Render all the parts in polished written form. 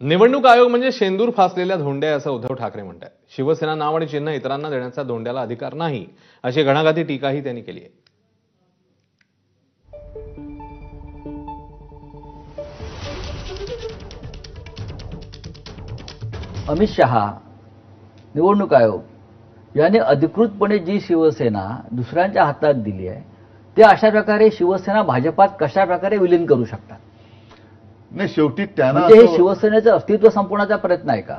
निवडणूक आयोग म्हणजे शेंदूर फासलेल्या धोंड्या असं उद्धव ठाकरे म्हणतात. शिवसेना नाव आणि चिन्ह इतरांना देण्याचा धोंड्याला अधिकार नाही अशी घणाघाती टीकाही त्यांनी केली आहे. अमित शहा, निवडणूक आयोग यांनी अधिकृतपणे जी शिवसेना दुसऱ्यांच्या हातात दिली आहे ते अशा प्रकारे शिवसेना भाजपात कशा प्रकारे विलीन करू शकतात? नाही, शेवटी त्यांना म्हणजे हे शिवसेनेचं अस्तित्व संपवण्याचा प्रयत्न आहे का?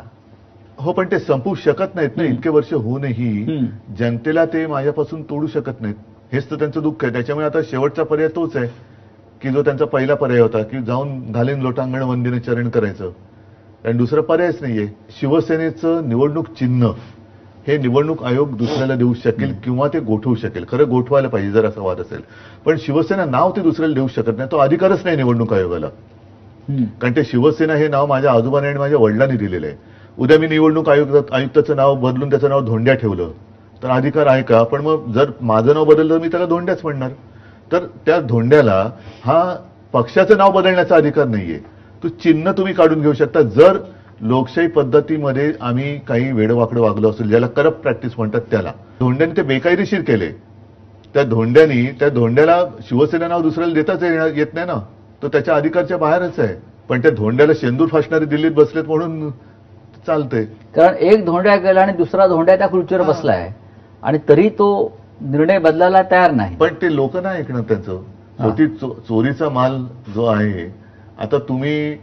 हो, पण ते संपवू शकत नाहीत ना. इतके वर्ष होऊनही जनतेला ते माझ्यापासून तोडू शकत नाहीत. हेच तर त्यांचं दुःख आहे. त्याच्यामुळे आता शेवटचा पर्याय तोच आहे की जो त्यांचा पहिला पर्याय होता की जाऊन घालीन लोटांगण वंदीने चरण करायचं, आणि दुसरा पर्यायच नाहीये. शिवसेनेचं निवडणूक चिन्ह हे निवडणूक आयोग दुसऱ्याला देऊ शकेल किंवा ते गोठवू शकेल. खरं गोठवायला पाहिजे जर असा वाद असेल, पण शिवसेना नाव ते दुसऱ्याला देऊ शकत नाही. तो अधिकारच नाही निवडणूक आयोगाला, कारण ते शिवसेना हे नाव माझ्या आजोबाने आणि माझ्या वडिलांनी दिलेलं आहे. उद्या मी निवडणूक आयुक्ताचं नाव बदलून त्याचं नाव धोंड्या ठेवलं तर अधिकार आहे का? पण मग जर माझं नाव बदललं मी त्याला धोंड्याच म्हणणार. तर त्या धोंड्याला हा पक्षाचं नाव बदलण्याचा अधिकार नाहीये. तो चिन्ह तुम्ही काढून घेऊ शकता. जर लोकशाही पद्धतीमध्ये आम्ही काही वेडवाकडं वागलो असेल, ज्याला करप्ट प्रॅक्टिस म्हणतात, त्याला धोंड्याने ते बेकायदेशीर केले. त्या धोंड्याला शिवसेना नाव दुसऱ्याला देताच येत नाही ना. तो त्याच्या अधिकारच्या बाहेरच आहे. पण त्या धोंड्याला शेंदूर फासणारे दिल्लीत बसलेत म्हणून चालतंय. कारण एक धोंड्या गेला आणि दुसरा धोंड्या त्या खुर्चीवर बसलाय आणि तरी तो निर्णय बदलायला तयार नाही. पण ते लोक नाही ऐकणार त्यांचं. शेवटी चोरीचा माल जो आहे, आता तुम्ही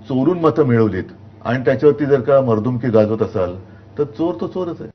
चोरून मतं मिळवलीत आणि त्याच्यावरती जर का मर्दुमकी गाजवत असाल तर चोर तो चोरच आहे.